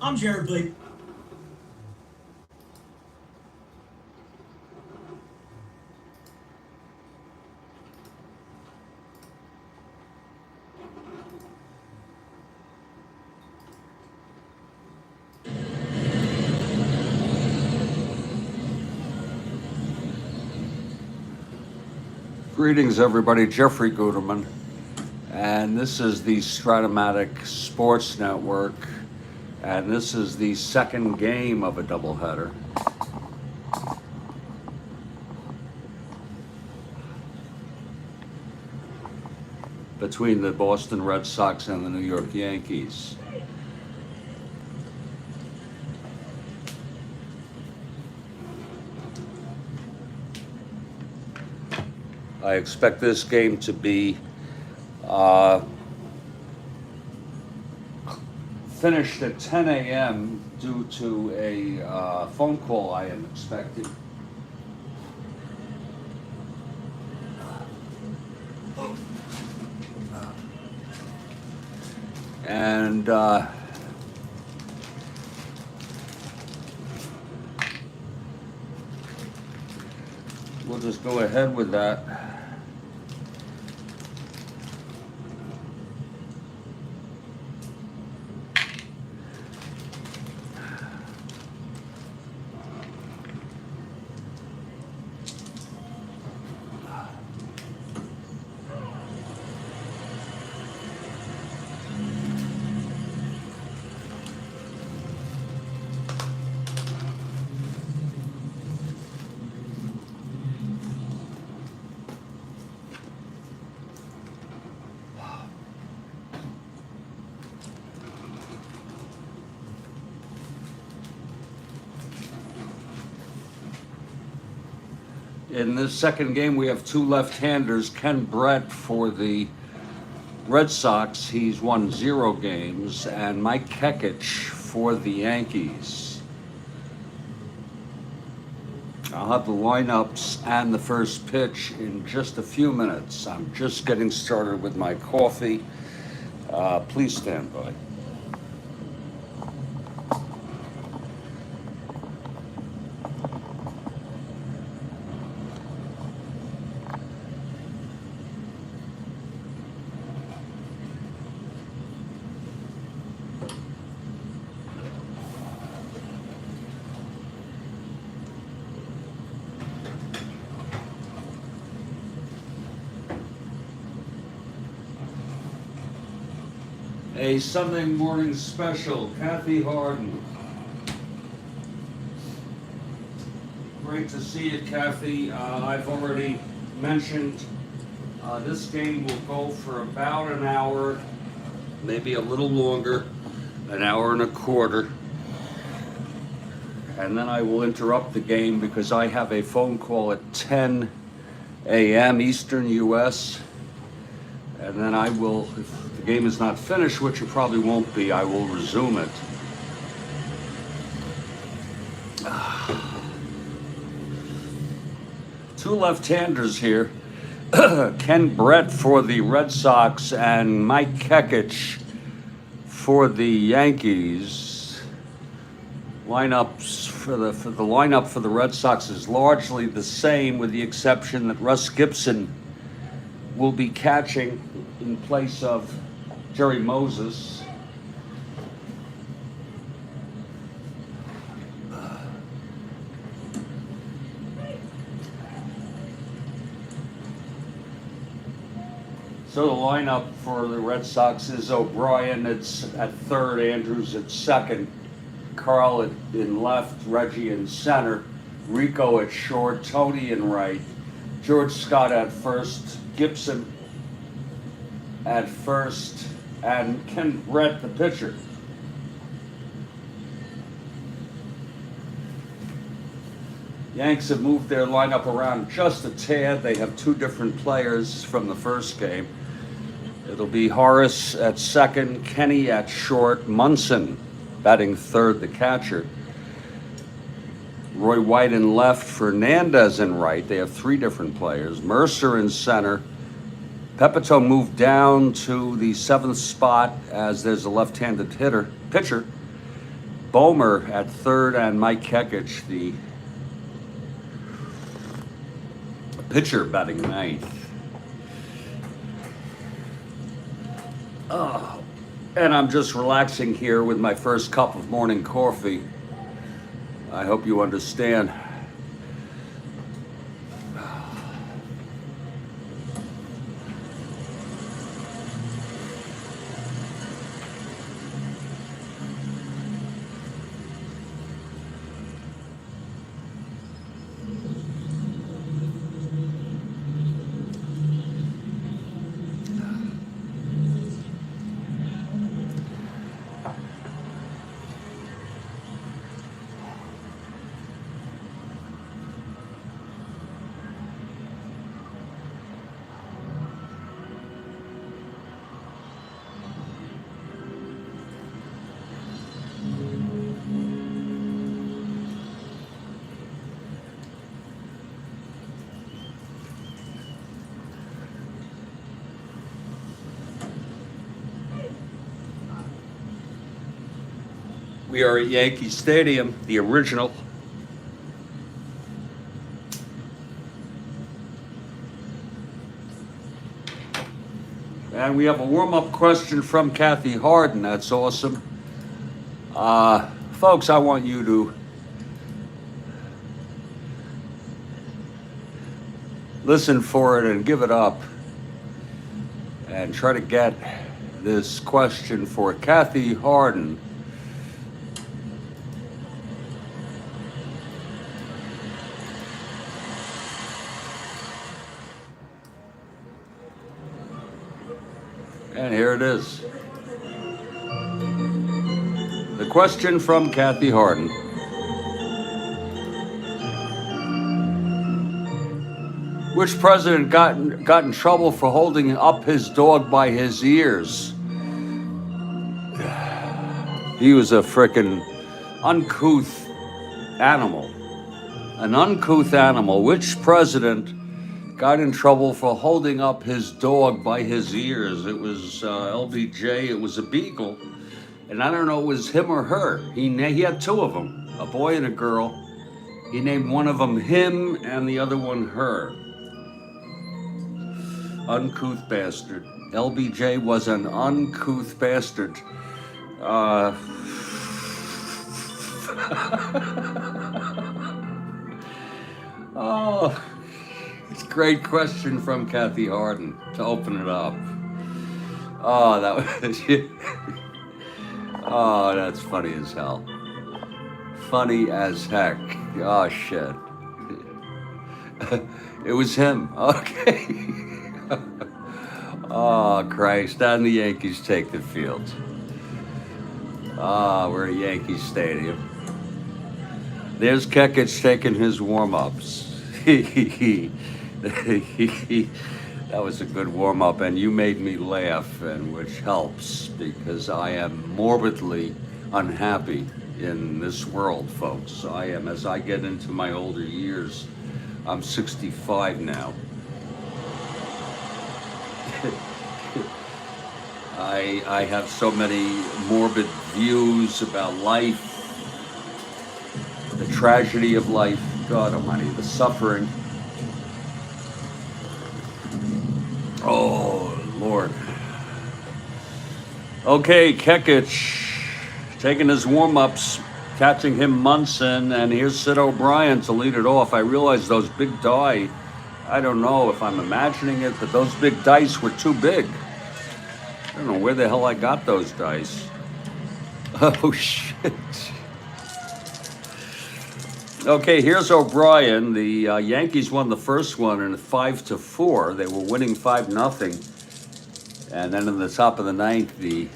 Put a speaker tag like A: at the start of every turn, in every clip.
A: I'm Jared Blake.
B: Greetings, everybody. Jeffrey Guterman, and this is the Strat-O-Matic Sports Network, and this is the second game of a doubleheader. Between the Boston Red Sox and the New York Yankees. I expect this game to be finished at 10 a.m. due to a phone call I am expecting. And we'll just go ahead with that. In this second game, we have two left-handers. Ken Brett for the Red Sox, he's won 0 games, and Mike Kekich for the Yankees. I'll have the lineups and the first pitch in just a few minutes. I'm just getting started with my coffee. Please stand by. A Sunday morning special, Kathy Harden. Great to see you, Kathy. I've already mentioned this game will go for about an hour, maybe a little longer, an hour and a quarter. And then I will interrupt the game because I have a phone call at 10 a.m. Eastern US. And then I will, if the game is not finished, which it probably won't be, I will resume it. Two left-handers here. Ken Brett for the Red Sox and Mike Kekich for the Yankees. Lineups for the lineup for the Red Sox is largely the same, with the exception that Russ Gibson will be catching in place of Jerry Moses. So the lineup for the Red Sox is O'Brien at third, Andrews at second, Karl in left, Reggie in center, Rico at short, Tony in right, George Scott at first, Gibson at first, and Ken Brett, the pitcher. Yanks have moved their lineup around just a tad. They have two different players from the first game. It'll be Horace at second, Kenny at short, Munson batting third, the catcher. Roy White in left, Fernandez in right. They have three different players. Mercer in center. Pepito moved down to the seventh spot as there's a left-handed pitcher. Bomer at third, and Mike Kekich, the pitcher, batting ninth. Oh, and I'm just relaxing here with my first cup of morning coffee. I hope you understand. We are at Yankee Stadium, the original. And we have a warm-up question from Kathy Harden. That's awesome. Folks, I want you to listen for it and give it up and try to get this question for Kathy Harden. And here it is. The question from Kathy Harden. Which president got in trouble for holding up his dog by his ears? He was a frickin' uncouth animal. An uncouth animal. Which president got in trouble for holding up his dog by his ears? It was LBJ. It was a beagle. And I don't know, it was him or her. He had two of them, a boy and a girl. He named one of them him and the other one her. Uncouth bastard. LBJ was an uncouth bastard. Oh, it's a great question from Kathy Harden to open it up. Oh, that was oh, that's funny as hell. Funny as heck. Oh, shit. It was him. Okay. Oh, Christ. And the Yankees take the field. Ah, we're at Yankee Stadium. There's Kekich taking his warm-ups. That was a good warm-up, and you made me laugh, and which helps because I am morbidly unhappy in this world, folks. I am, as I get into my older years. I'm 65 now. I have so many morbid views about life, the tragedy of life, God almighty, the suffering. Oh, Lord. Okay, Kekich taking his warm-ups, catching him Munson, and here's Sid O'Brien to lead it off. I realize those big die, I don't know if I'm imagining it, but those big dice were too big. I don't know where the hell I got those dice. Oh, shit. Okay, here's O'Brien. The Yankees won the first one in 5-4. They were winning 5-0. And then in the top of the ninth, the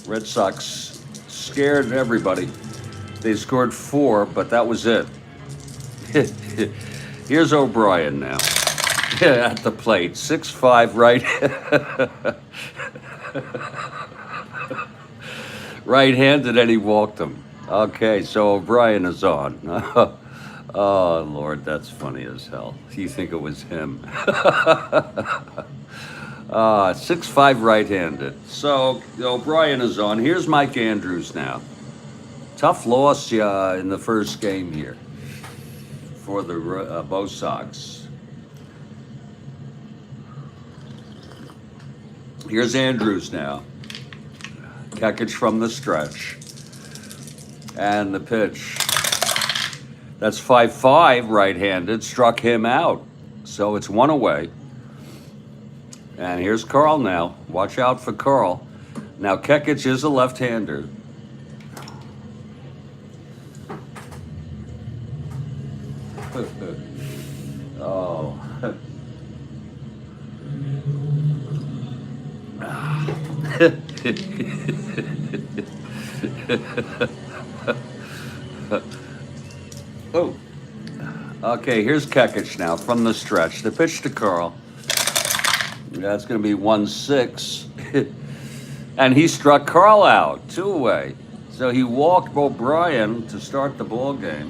B: Red Sox scared everybody. They scored 4, but that was it. Here's O'Brien now. At the plate. 6'5", right? Right-handed, and he walked him. Okay, so O'Brien is on. Oh, Lord, that's funny as hell. You think it was him. 6'5", right-handed. So O'Brien is on. Here's Mike Andrews now. Tough loss in the first game here for the Bo Sox. Here's Andrews now. Kekich from the stretch. And the pitch. That's 5-5 right-handed. Struck him out. So it's 1 away. And here's Karl now. Watch out for Karl. Now Kekich is a left-hander. Oh. Oh. Okay, here's Kekich now from the stretch. The pitch to Karl. That's going to be 1-6. And he struck Karl out, 2 away. So he walked O'Brien to start the ball game.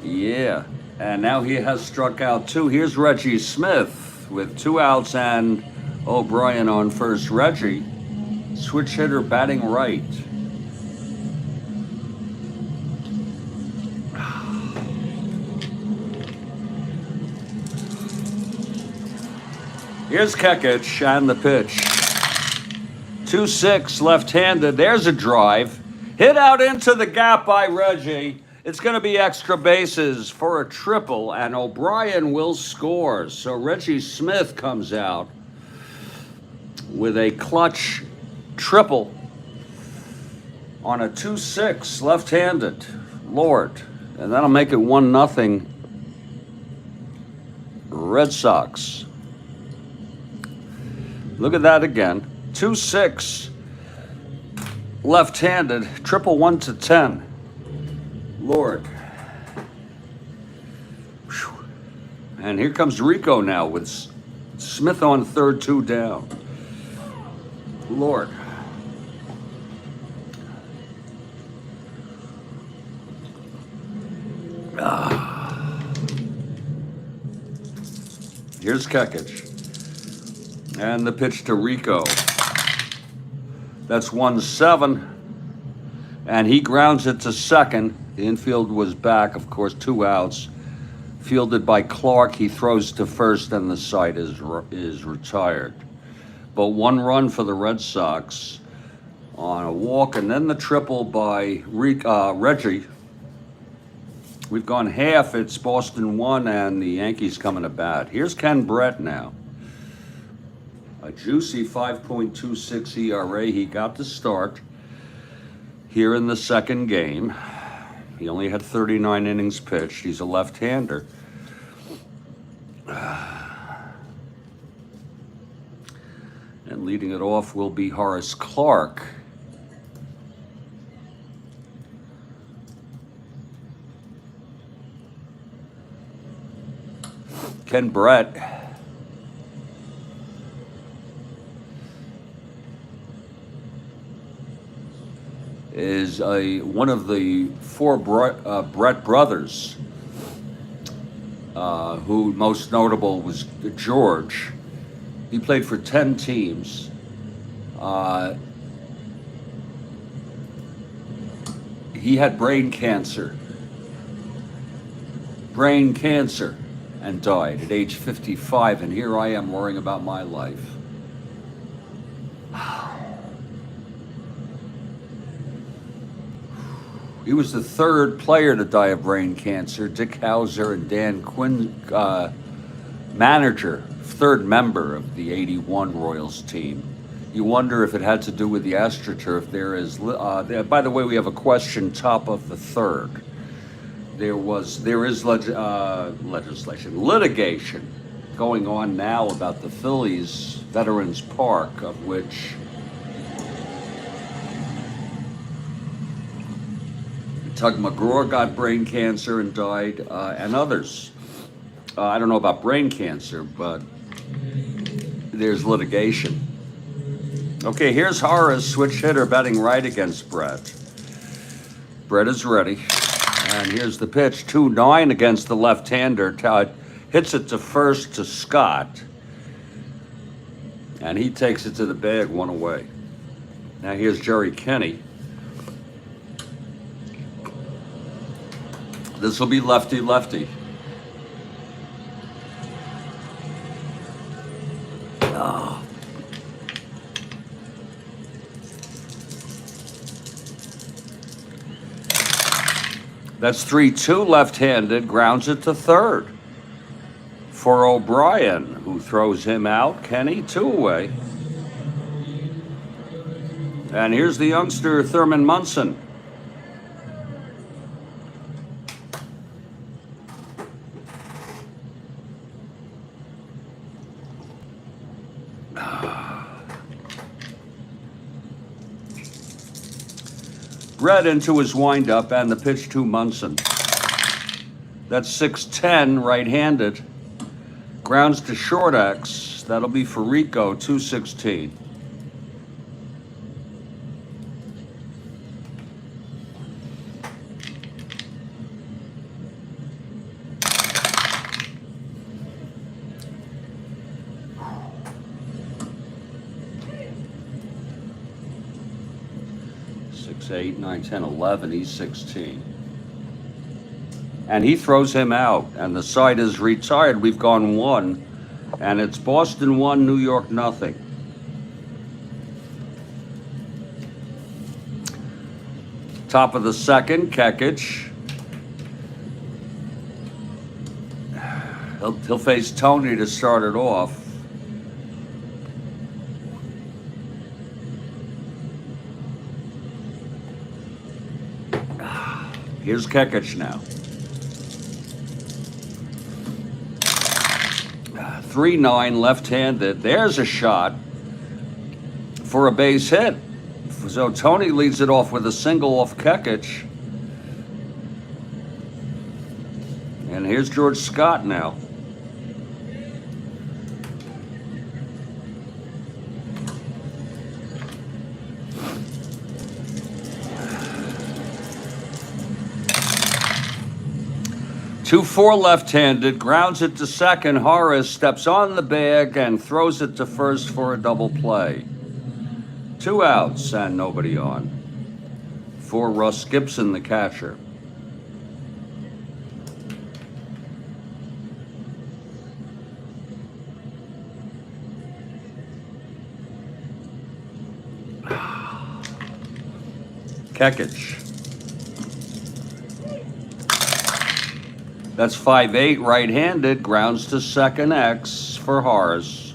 B: Yeah. And now he has struck out 2. Here's Reggie Smith with 2 outs and O'Brien on first. Reggie, switch hitter, batting right. Here's Kekich and the pitch. 2-6 left-handed. There's a drive. Hit out into the gap by Reggie. It's going to be extra bases for a triple, and O'Brien will score. So Reggie Smith comes out with a clutch triple on a 2-6 left-handed. Lord. And that'll make it 1-0 Red Sox. Look at that again. 2-6 left-handed. Triple 1-10. Lord. Whew. And here comes Rico now with Smith on third, 2 down. Lord. Here's Kekich. And the pitch to Rico. That's 1-7. And he grounds it to second. The infield was back, of course, 2 outs. Fielded by Clark. He throws to first, and the side is retired. But 1 run for the Red Sox on a walk, and then the triple by Reggie. We've gone half. It's Boston 1, and the Yankees coming to bat. Here's Ken Brett now. A juicy 5.26 ERA. He got the start here in the second game. He only had 39 innings pitched. He's a left-hander. And leading it off will be Horace Clark. Ken Brett is one of the 4 Brett brothers, who most notable was George. He played for 10 teams. He had brain cancer, and died at age 55, and here I am worrying about my life. He was the 3rd player to die of brain cancer. Dick Hauser and Dan Quinn, manager, 3rd member of the '81 Royals team. You wonder if it had to do with the AstroTurf. There is, by the way, we have a question top of the 3rd. There is litigation going on now about the Phillies Veterans Park, of which Tug McGraw got brain cancer and died, and others. I don't know about brain cancer, but there's litigation. Okay, here's Horace, switch hitter, batting right against Brett. Brett is ready. And here's the pitch, 2-9 against the left-hander. Todd hits it to first to Scott. And he takes it to the bag, 1 away. Now here's Jerry Kenny. This will be lefty-lefty. Oh. That's 3-2 left-handed, grounds it to third. For O'Brien, who throws him out. Kenny, 2 away. And here's the youngster, Thurman Munson. Brett into his windup and the pitch to Munson. That's 6-10 right-handed. Grounds to short X. That'll be for Rico, 2-16. Six, 8, 9, 10, 11. He's 16. And he throws him out, and the side is retired. We've gone 1, and it's Boston 1, New York nothing. Top of the second, Kekich. He'll face Tony to start it off. Here's Kekich now. 3-9 left-handed. There's a shot for a base hit. So Tony leads it off with a single off Kekich. And here's George Scott now. Two, 4 left-handed, grounds it to second. Horace steps on the bag and throws it to first for a double play. 2 outs and nobody on. For Russ Gibson, the catcher. Kekich. That's 5-8 right-handed, grounds to second X for Horace.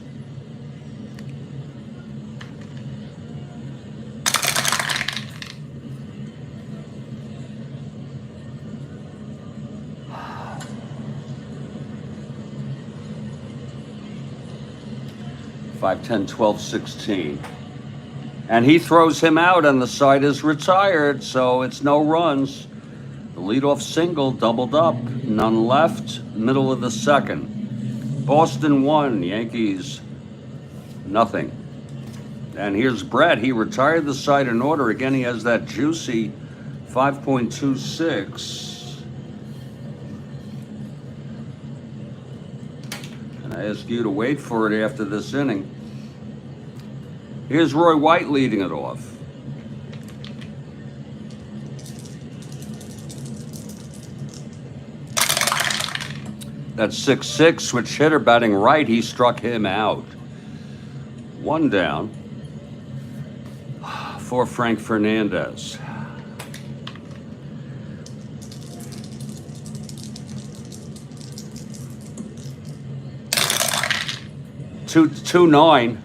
B: Five, 10, 12, 16. And he throws him out, and the side is retired, so it's no runs. The leadoff single doubled up, none left, middle of the second. Boston 1, Yankees nothing. And here's Brett. He retired the side in order. Again, he has that juicy 5.26. And I ask you to wait for it after this inning. Here's Roy White leading it off. That's 6-6, switch hitter batting right. He struck him out. 1 down for Frank Fernandez. Two 9.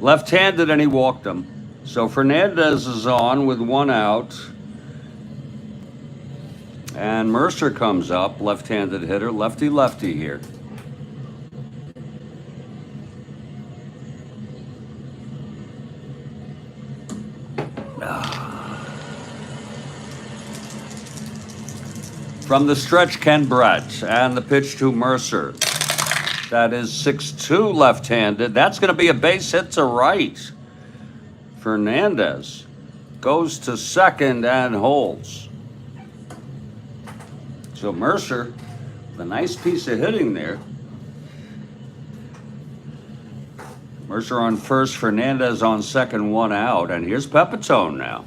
B: Left-handed, and he walked him. So Fernandez is on with 1 out. And Mercer comes up, left-handed hitter, lefty-lefty here. From the stretch, Ken Brett, and the pitch to Mercer. That is 6-2 left-handed. That's going to be a base hit to right. Fernandez goes to second and holds. So Mercer, a nice piece of hitting there. Mercer on first, Fernandez on second, one out, and here's Pepitone now.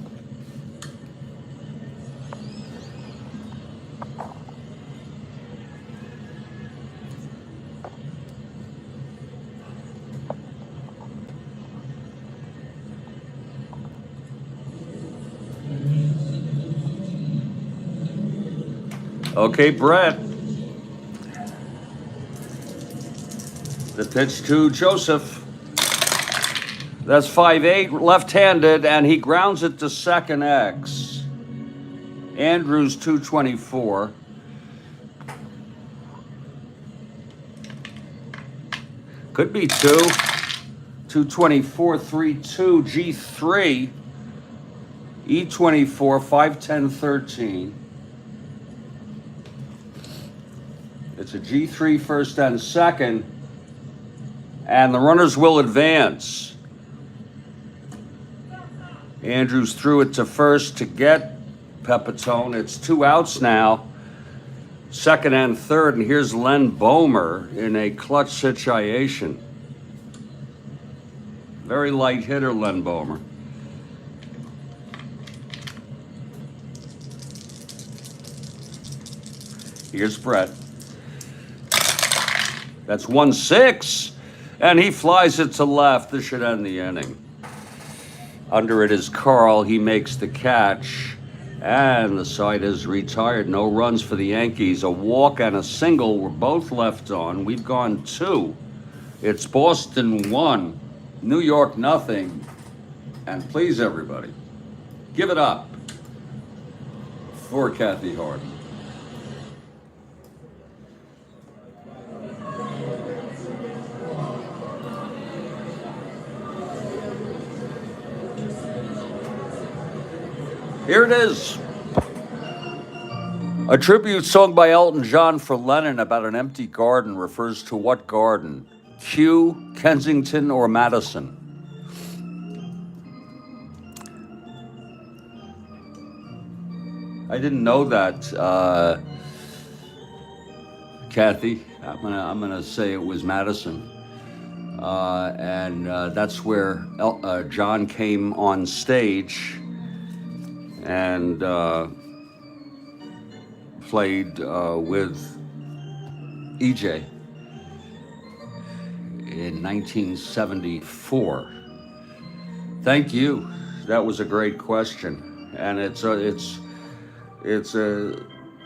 B: Okay, Brett. The pitch to Joseph. That's 5-8, left-handed, and he grounds it to second X. Andrews 224. Could be 224, 3-2, G3, E24, 5-10, 13. It's a G3 first and second, and the runners will advance. Andrews threw it to first to get Pepitone. It's 2 outs now, second and third, and here's Len Bomer in a clutch situation. Very light hitter, Len Bomer. Here's Brett. That's 1-6, and he flies it to left. This should end the inning. Under it is Karl. He makes the catch, and the side is retired. No runs for the Yankees. A walk and a single were both left on. We've gone 2. It's Boston 1, New York nothing. And please, everybody, give it up for Kathy Harden. Here it is. A tribute song by Elton John for Lennon about an empty garden refers to what garden? Kew, Kensington, or Madison? I didn't know that, Kathy. I'm gonna say it was Madison. And that's where John came on stage and played with EJ in 1974. Thank you. That was a great question, and it's a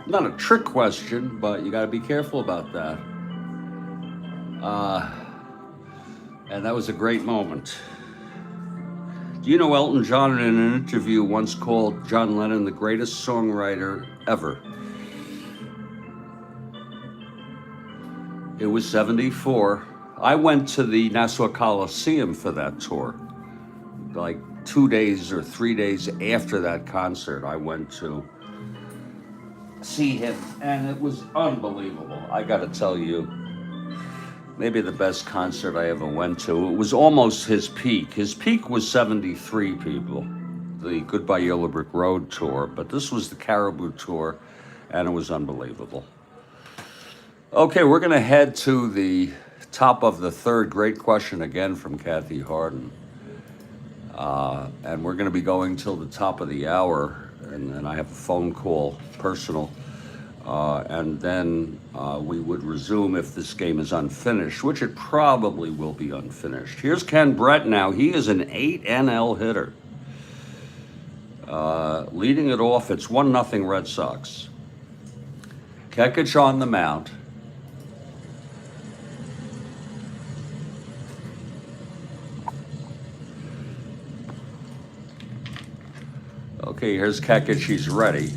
B: not a trick question, but you got to be careful about that. And that was a great moment. Do you know Elton John in an interview once called John Lennon the greatest songwriter ever? It was 74. I went to the Nassau Coliseum for that tour. Like 2 days or 3 days after that concert, I went to see him, and it was unbelievable. I gotta tell you, maybe the best concert I ever went to. It was almost his peak. His peak was 73 people, the Goodbye Yellow Brick Road tour, but this was the Caribou tour, and it was unbelievable. Okay, we're gonna head to the top of the third. Great question again from Kathy Harden. And we're gonna be going till the top of the hour, and then I have a phone call, personal. And then we would resume if this game is unfinished, which it probably will be unfinished. Here's Ken Brett now. He is an 8 NL hitter. Leading it off, it's 1-0 Red Sox. Kekich on the mound. Okay, here's Kekich. He's ready.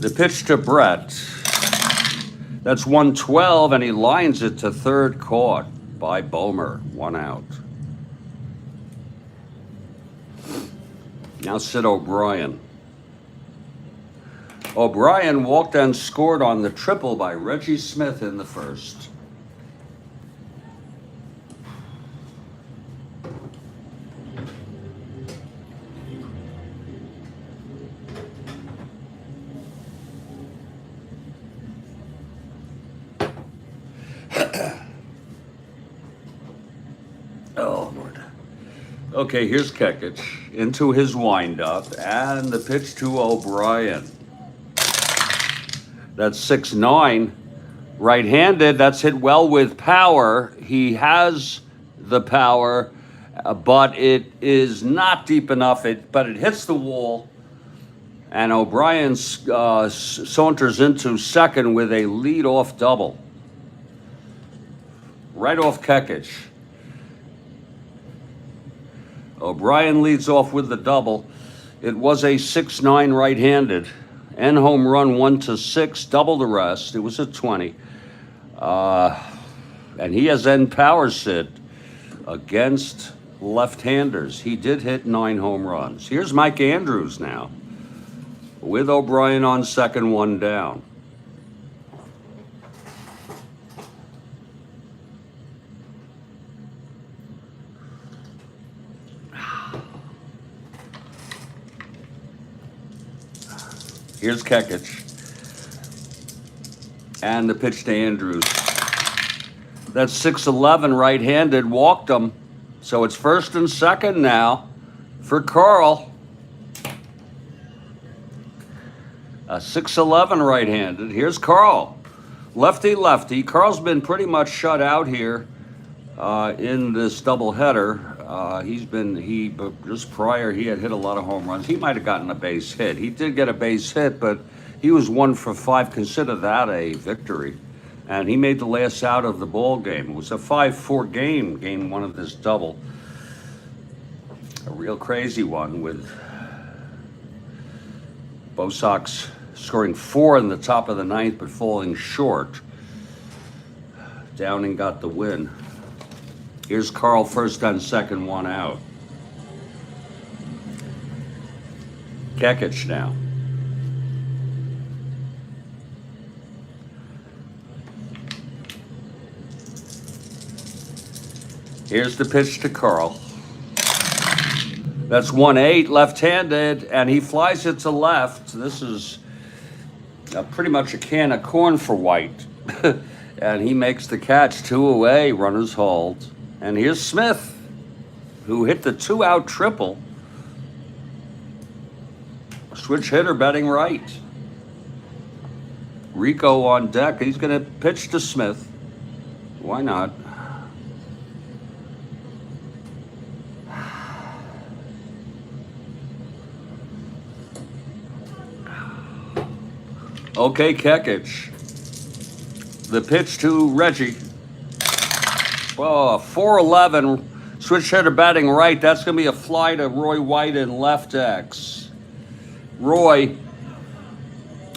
B: The pitch to Brett. That's 1-12, and he lines it to third, caught by Bomer. 1 out. Now Sid O'Brien. O'Brien walked and scored on the triple by Reggie Smith in the first. Okay, here's Kekich into his windup, and the pitch to O'Brien. That's 6-9. Right-handed, that's hit well with power. He has the power, but it is not deep enough. But it hits the wall, and O'Brien saunters into second with a lead-off double. Right off Kekich. O'Brien leads off with the double. It was a 6-9 right-handed. End home run 1-6, double the rest. It was a 20. And he has end power sit against left-handers. He did hit 9 home runs. Here's Mike Andrews now with O'Brien on second, 1 down. Here's Kekich. And the pitch to Andrews. That's 6-11 right-handed, walked him. So it's first and second now for Karl. A 6-11 right-handed. Here's Karl. Lefty-lefty. Karl's been pretty much shut out here in this doubleheader. Just prior, he had hit a lot of home runs. He might have gotten a base hit. He did get a base hit, but he was 1 for 5. Consider that a victory. And he made the last out of the ball game. It was a 5-4 game 1 of this double. A real crazy one with both Sox scoring 4 in the top of the 9th, but falling short. Downing got the win. Here's Karl first on second, 1 out. Kekich now. Here's the pitch to Karl. That's 1-8, left-handed, and he flies it to left. This is pretty much a can of corn for White. And he makes the catch, 2 away, runners hold. And here's Smith, who hit the 2-out triple. Switch hitter batting right. Rico on deck. He's going to pitch to Smith. Why not? Okay, Kekich. The pitch to Reggie. Oh, 4-11. Switch hitter batting right. That's going to be a fly to Roy White in left X. Roy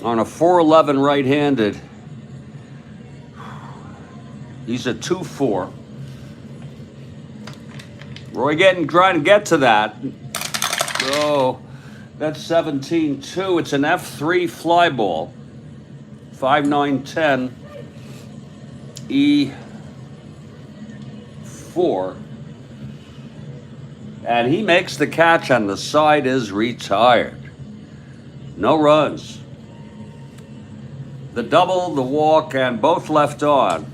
B: on a 4-11 right-handed. He's a 2-4. Roy trying to get to that. Oh, that's 17-2. It's an F3 fly ball. 5-9-10. E4. And he makes the catch, and the side is retired. No runs. The double, the walk, and both left on.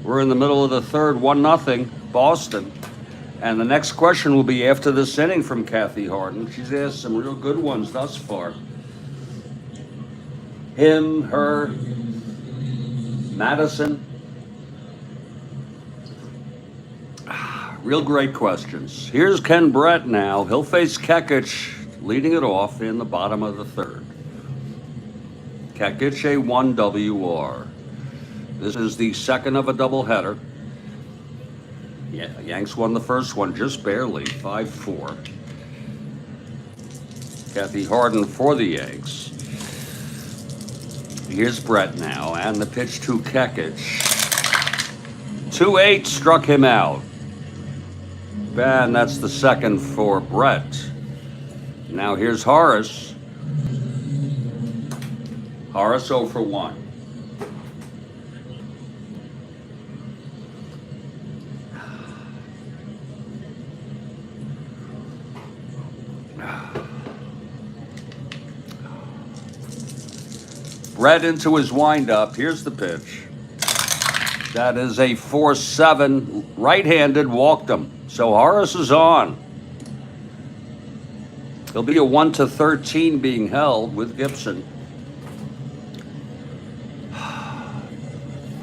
B: We're in the middle of the third, 1-0, Boston. And the next question will be after this inning from Kathy Harden. She's asked some real good ones thus far. Him, her, Madison. Real great questions. Here's Ken Brett now. He'll face Kekich, leading it off in the bottom of the third. Kekich, a 1 WR. This is the second of a doubleheader. Yeah, Yanks won the first one just barely, 5-4. Kathy Harden for the Yanks. Here's Brett now, and the pitch to Kekich. 2-8 struck him out. And that's the second for Brett. Now here's Horace. Horace 0 for 1. Brett into his windup. Here's the pitch. That is a 4-7 right-handed, walked him. So Horace is on. There'll be a 1-13 being held with Gibson.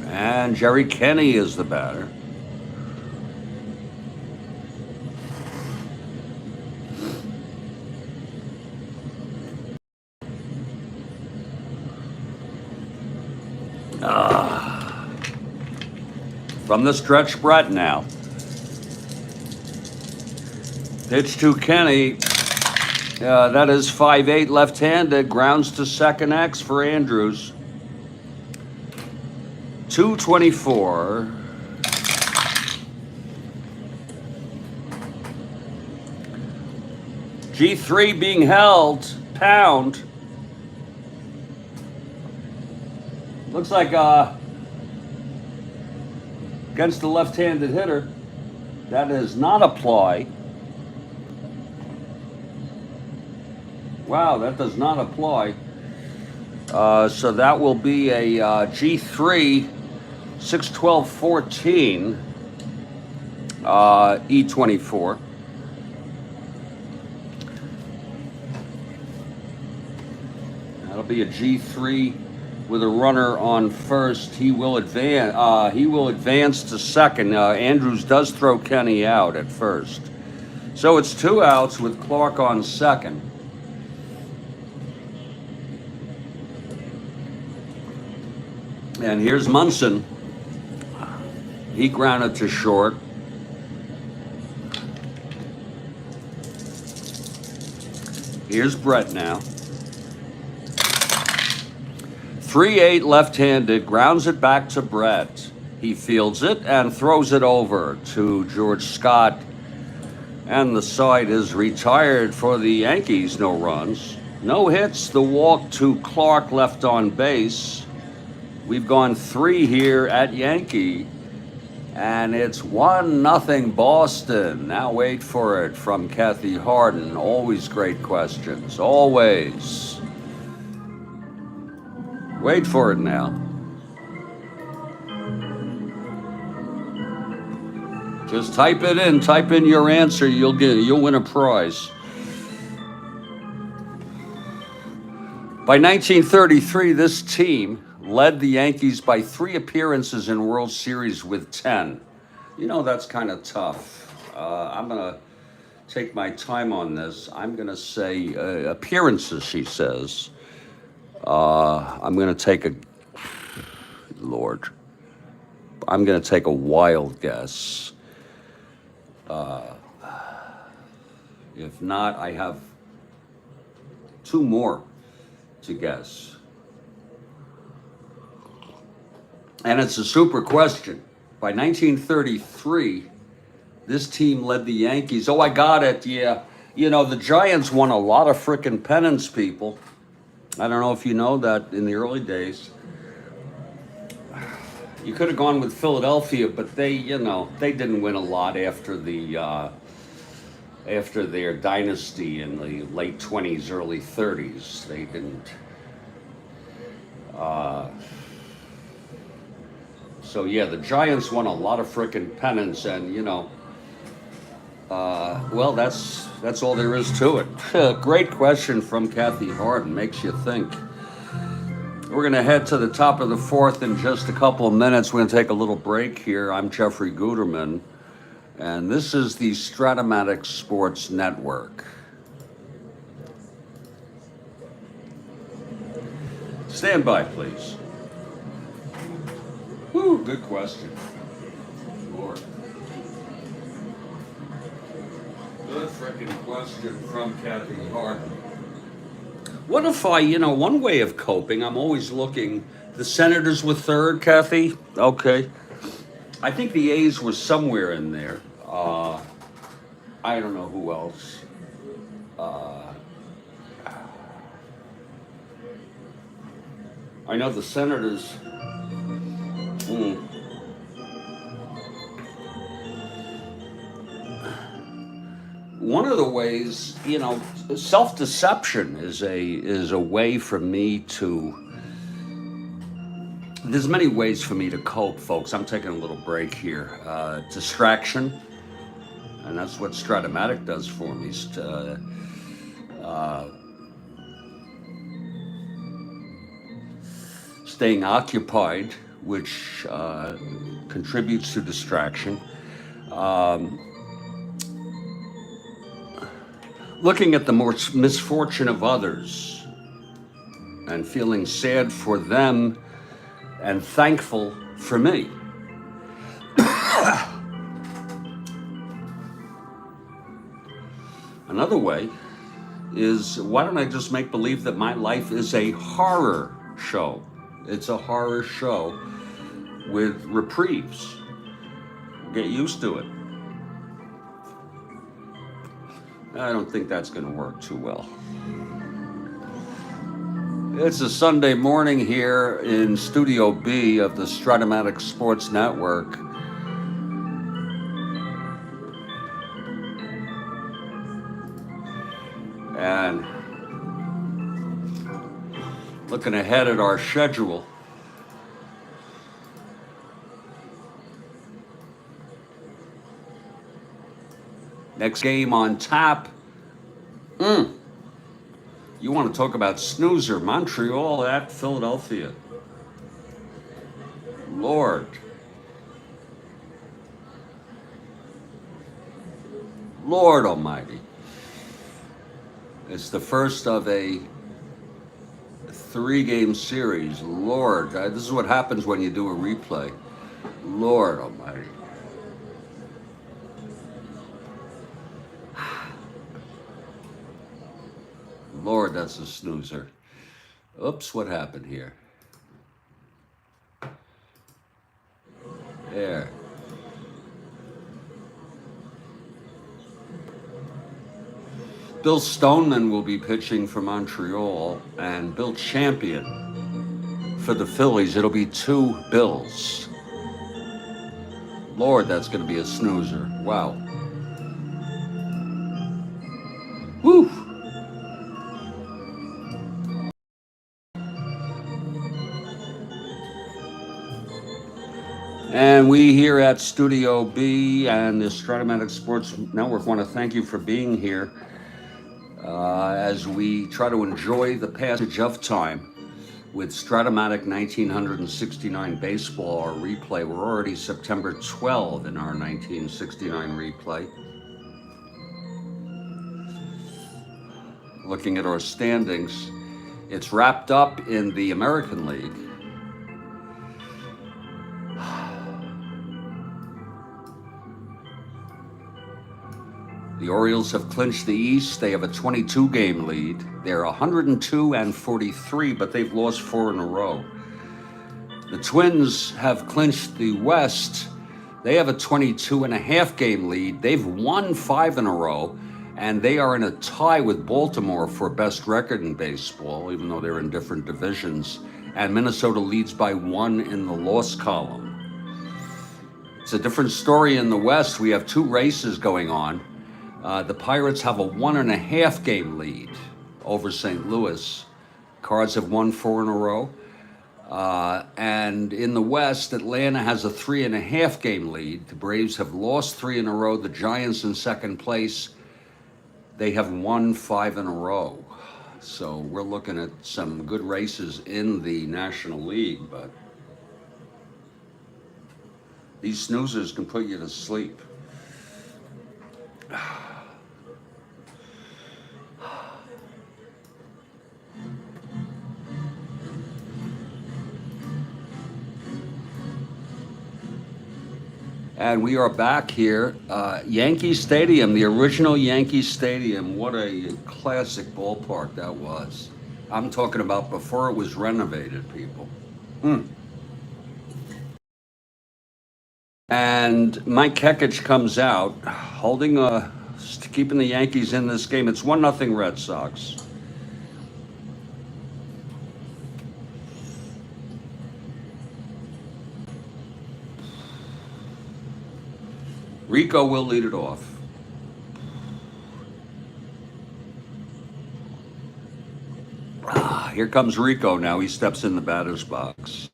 B: And Jerry Kenny is the batter. From the stretch, Brett now. Pitch to Kenny. That is 5-8 left-handed. Grounds to second X for Andrews. 224. G3 being held. Pound. Looks like against the left-handed hitter. That is not a ply. Wow, that does not apply. So that will be a G3 6-12-14 E24. That'll be a G3 with a runner on first. He will advance. He will advance to second. Andrews does throw Kenny out at first, so it's 2 outs with Clark on second. And here's Munson. He grounded to short. Here's Brett now. 3-8 left-handed, grounds it back to Brett. He fields it and throws it over to George Scott. And the side is retired for the Yankees. No runs, no hits. The walk to Clark left on base. We've gone 3 here at Yankee, and it's 1-0 Boston. Now wait for it from Kathy Harden. Always great questions, always. Wait for it now. Just type it in. Type in your answer. You'll win a prize. By 1933, this team led the Yankees by 3 appearances in World Series with 10. You know, that's kind of tough. I'm going to take my time on this. I'm going to say appearances, she says. I'm going to take I'm going to take a wild guess. If not, I have 2 more to guess. And it's a super question. By 1933, this team led the Yankees. Oh, I got it, yeah. You know, the Giants won a lot of frickin' pennants, people. I don't know if you know that in the early days. You could have gone with Philadelphia, but they didn't win a lot after their dynasty in the late 20s, early 30s. They didn't. So yeah, the Giants won a lot of frickin' pennants, and well, that's all there is to it. Great question from Kathy Harden. Makes you think. We're going to head to the top of the 4th in just a couple of minutes. We're going to take a little break here. I'm Jeffrey Guterman, and this is the Strat-O-Matic Sports Network. Stand by, please. Woo, good question. Lord. Good freaking question from Kathy Harden. What if one way of coping, I'm always looking, the Senators were 3rd, Kathy? Okay. I think the A's were somewhere in there. I don't know who else. I know the Senators. One of the ways, self-deception is a way for me to. There's many ways for me to cope, folks. I'm taking a little break here. Distraction, and that's what Strat-O-Matic does for me. staying occupied, which contributes to distraction. Looking at the misfortune of others and feeling sad for them and thankful for me. Another way is, why don't I just make believe that my life is a horror show? It's a horror show with reprieves. Get used to it. I don't think that's going to work too well. It's a Sunday morning here in Studio B of the Strat-O-Matic Sports Network. And looking ahead at our schedule, next game on tap. You want to talk about snoozer? Montreal at Philadelphia. Lord. Lord Almighty. It's the first of a 3-game series. Lord, this is what happens when you do a replay. Lord Almighty. Lord, that's a snoozer. Oops, what happened here? There. Bill Stoneman will be pitching for Montreal, and Bill Champion for the Phillies. It'll be 2 Bills. Lord, that's going to be a snoozer. Wow. Woo! And we here at Studio B and the Strat-O-Matic Sports Network want to thank you for being here as we try to enjoy the passage of time with Strat-O-Matic 1969 baseball, our replay. We're already September 12 in our 1969 replay. Looking at our standings, it's wrapped up in the American League. The Orioles have clinched the East. They have a 22-game lead. They're 102-43, but they've lost 4 in a row. The Twins have clinched the West. They have a 22.5-game lead. They've won 5 in a row, and they are in a tie with Baltimore for best record in baseball, even though they're in different divisions. And Minnesota leads by 1 in the loss column. It's a different story in the West. We have 2 races going on. The Pirates have a 1.5-game lead over St. Louis. Cards have won 4 in a row. And in the West, Atlanta has a 3.5-game lead. The Braves have lost 3 in a row. The Giants in second place, they have won 5 in a row. So we're looking at some good races in the National League, but these snoozers can put you to sleep. And we are back here, Yankee Stadium, the original Yankee Stadium. What a classic ballpark that was. I'm talking about before it was renovated, people. And Mike Kekich comes out, holding keeping the Yankees in this game. It's 1-0 Red Sox. Rico will lead it off. Here comes Rico now. He steps in the batter's box.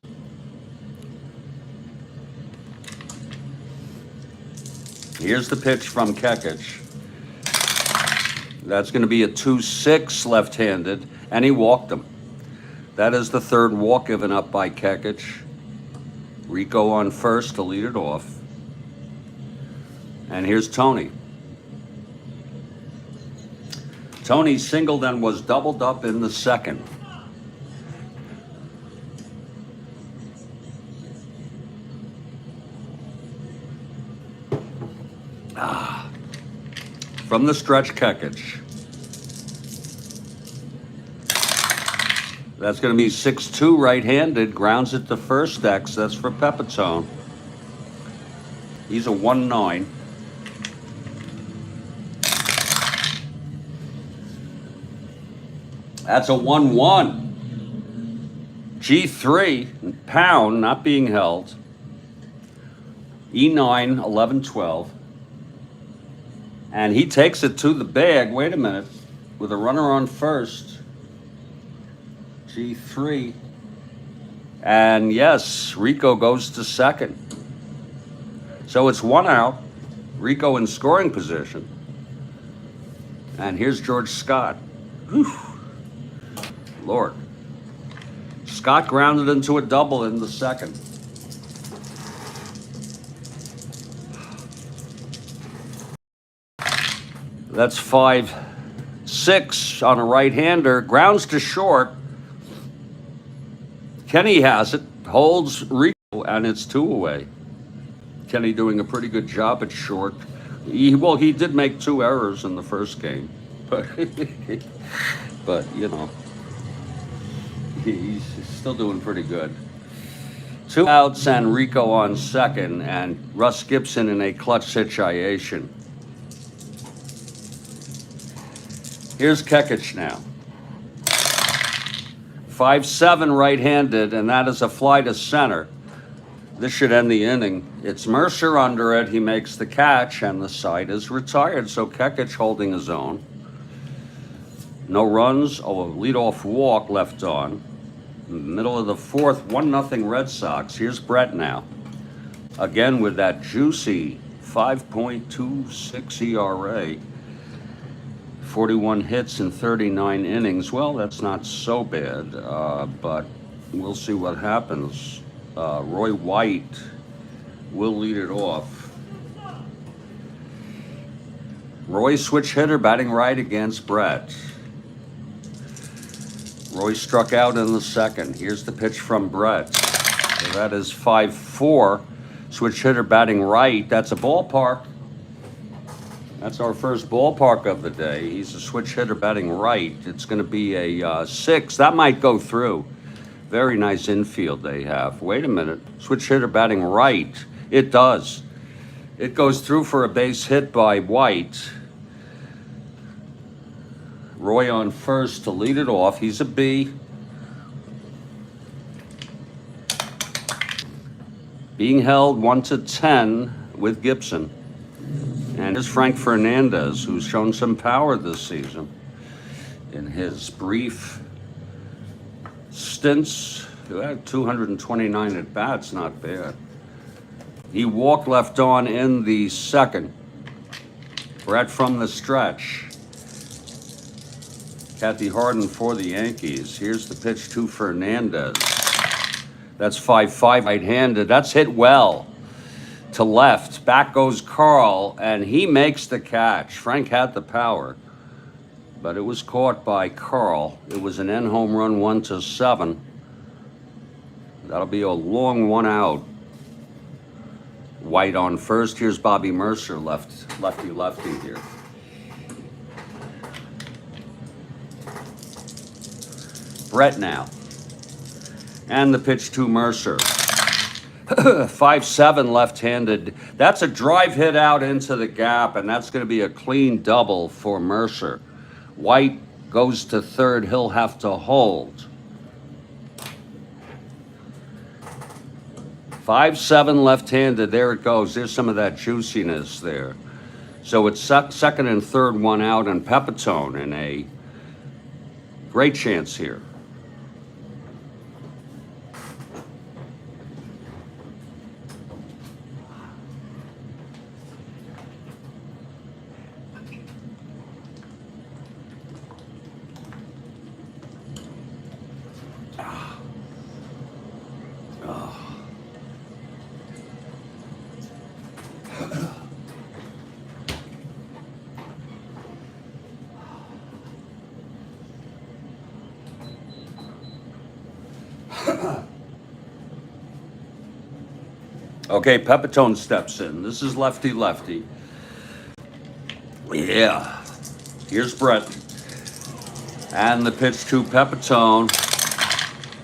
B: Here's the pitch from Kekich. That's going to be a 2-6 left-handed, and he walked him. That is the third walk given up by Kekich. Rico on first to lead it off. And here's Tony. Tony singled and was doubled up in the second. From the stretch, Kekich. That's going to be 6-2 right-handed. Grounds it to first X. That's for Pepitone. He's a 1-9. That's a 1-1. G3, pound, not being held. E9, 11-12. And he takes it to the bag. Wait a minute. With a runner on first. G3. And yes, Rico goes to second. So it's 1 out. Rico in scoring position. And here's George Scott. Whew. Lord. Scott grounded into a double in the second. That's 5-6 on a right-hander. Grounds to short. Kenny has it. Holds Rico, and it's 2 away. Kenny doing a pretty good job at short. He did make 2 errors in the first game. But, you know, he's still doing pretty good. 2 outs and Rico on second, and Russ Gibson in a clutch situation. Here's Kekich now. 5-7 right-handed, and that is a fly to center. This should end the inning. It's Mercer under it. He makes the catch, and the side is retired. So Kekich holding his own. No runs. Oh, a leadoff walk left on. Middle of the fourth, 1-0 Red Sox. Here's Brett now. Again with that juicy 5.26 ERA. 41 hits in 39 innings. Well, that's not so bad, but we'll see what happens. Roy White will lead it off. Roy switch hitter batting right against Brett. Roy struck out in the second. Here's the pitch from Brett. So that is 5-4. Switch hitter batting right. That's a ballpark. That's our first ballpark of the day. He's a switch hitter batting right. It's going to be a 6. That might go through. Very nice infield they have. Wait a minute. Switch hitter batting right. It does. It goes through for a base hit by White. Roy on first to lead it off. He's a B. Being held 1-10 with Gibson. And here's Frank Fernandez, who's shown some power this season in his brief stints. 229 at-bats, not bad. He walked left on in the second. Brett from the stretch. Kathy Harden for the Yankees. Here's the pitch to Fernandez. That's 5-5 right-handed. That's hit well. To left, back goes Karl, and he makes the catch. Frank had the power, but it was caught by Karl. It was an end home run, 1-7. That'll be a long 1 out. White on first. Here's Bobby Mercer, lefty here. Brett now, and the pitch to Mercer. 5-7 left-handed. That's a drive hit out into the gap, and that's going to be a clean double for Mercer. White goes to third. He'll have to hold. 5-7 left-handed. There it goes. There's some of that juiciness there. So it's second and third, 1 out, and Pepitone in a great chance here. Okay, Pepitone steps in. This is lefty-lefty. Yeah. Here's Brett. And the pitch to Pepitone.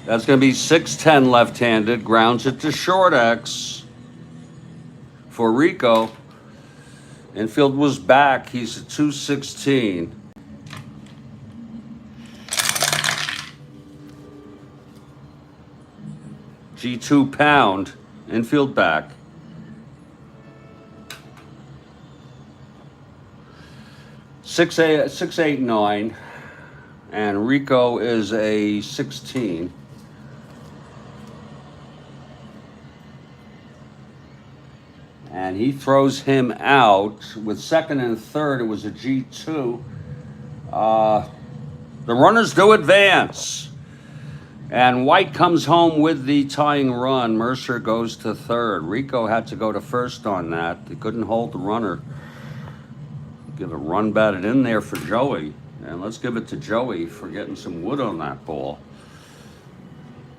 B: That's going to be 6-10 left-handed. Grounds it to short X for Rico. Infield was back. He's at 216. G2 pound. Infield back. 6-8-9. And Rico is a 16. And he throws him out with second and third. It was a G2. The runners do advance. And White comes home with the tying run. Mercer goes to third. Rico had to go to first on that. He couldn't hold the runner. Give a run batted in there for Joey. And let's give it to Joey for getting some wood on that ball.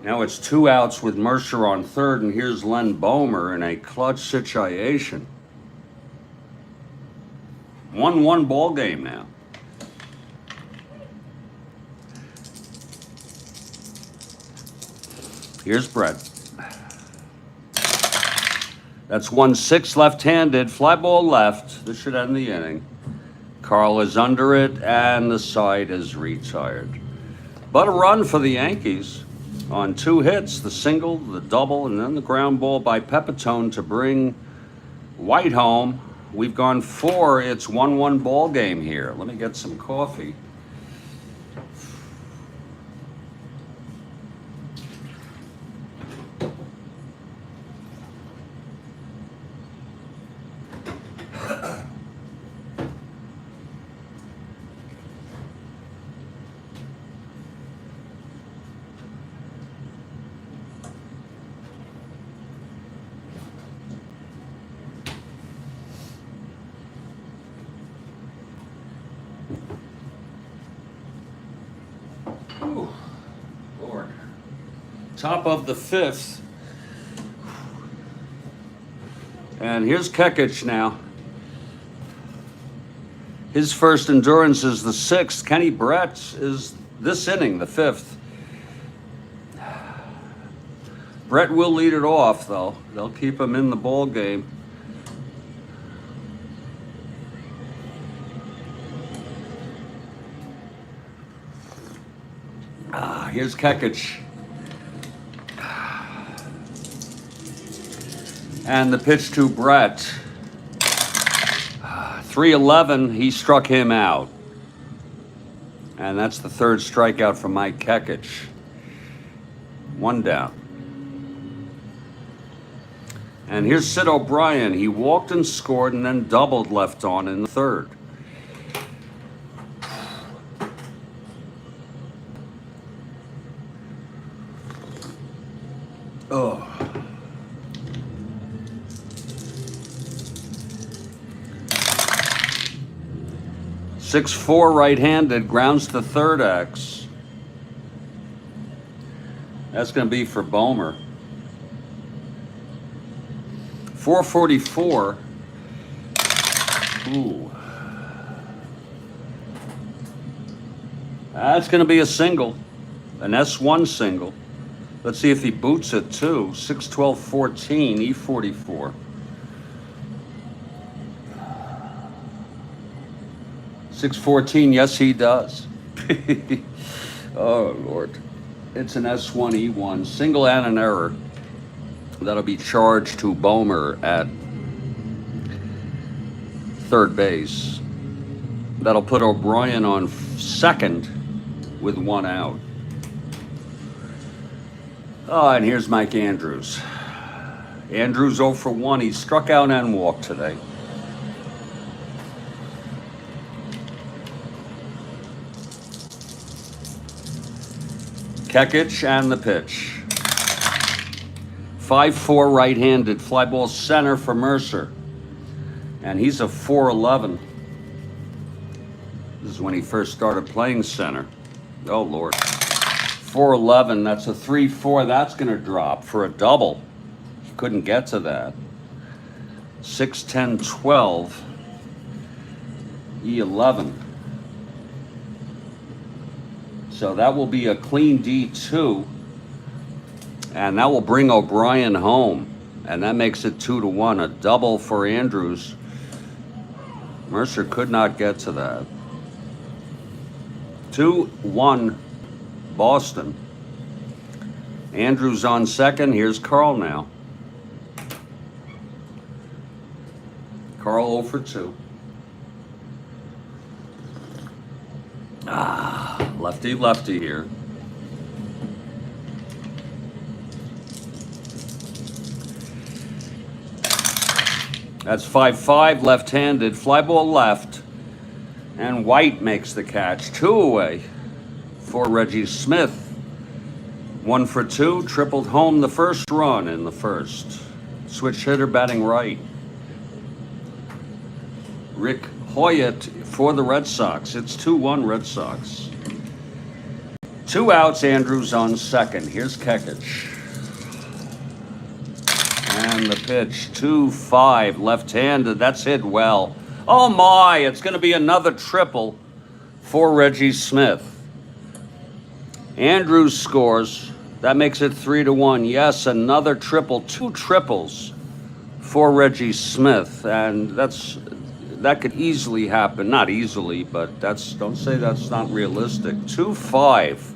B: Now it's 2 outs with Mercer on third, and here's Len Bomer in a clutch situation. 1-1 ball game now. Here's Brett. That's 1-6 left-handed. Fly ball left. This should end the inning. Karl is under it, and the side is retired. But a run for the Yankees on 2 hits, the single, the double, and then the ground ball by Pepitone to bring White home. We've gone 4. It's 1-1 ball game here. Let me get some coffee. Ooh, Lord. Top of the 5th. And here's Kekich now. His first endurance is the 6th. Kenny Brett is this inning, the 5th. Brett will lead it off, though. They'll keep him in the ball game. Here's Kekich. And the pitch to Brett. 3-11, he struck him out. And that's the 3rd strikeout for Mike Kekich. 1 down. And here's Sid O'Brien. He walked and scored and then doubled left on in the 3rd. Oh. .64 right-handed, grounds to third X. That's going to be for Bomer. 444. Ooh. That's going to be a single, an S1 single. Let's see if he boots it too. 6-12-14, E44. 6-14, yes he does. Oh Lord. It's an S1, E1, single and an error. That'll be charged to Bomer at third base. That'll put O'Brien on second with 1 out. Oh, and here's Mike Andrews. Andrews 0 for 1. He struck out and walked today. Kekich and the pitch. 5-4 right-handed. Fly ball center for Mercer. And he's a 4-11. This is when he first started playing center. Oh, Lord. 411. That's a 3-4. That's going to drop for a double. He couldn't get to that. 6-10-12. E11. So that will be a clean D2. And that will bring O'Brien home. And that makes it 2-1. A double for Andrews. Mercer could not get to that. 2-1 Boston. Andrews on second. Here's Karl now. Karl 0 for 2. Lefty lefty here. That's 5-5 left-handed. Fly ball left. And White makes the catch. 2 away for Reggie Smith. 1 for 2. Tripled home the first run in the first. Switch hitter batting right. Rick Hoyt for the Red Sox. It's 2-1 Red Sox. 2 outs, Andrews on second. Here's Kekich. And the pitch, 2-5, left-handed. That's hit well. Oh my, it's going to be another triple for Reggie Smith. Andrews scores. That makes it 3-1. Yes, another triple, 2 triples for Reggie Smith. And that could easily happen. Not easily, but don't say that's not realistic. 2-5.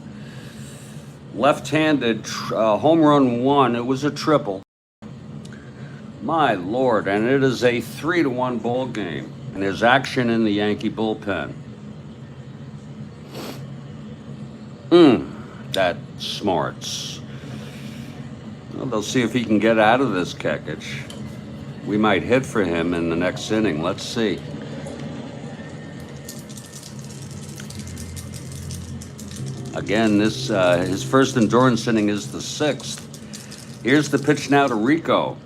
B: Left-handed, home run 1. It was a triple. My Lord, and it is a 3-1 ball game. And there's action in the Yankee bullpen. That smarts. Well, they'll see if he can get out of this, Kekich. We might hit for him in the next inning. Let's see. Again, this his first endurance inning is the 6th. Here's the pitch now to Rico.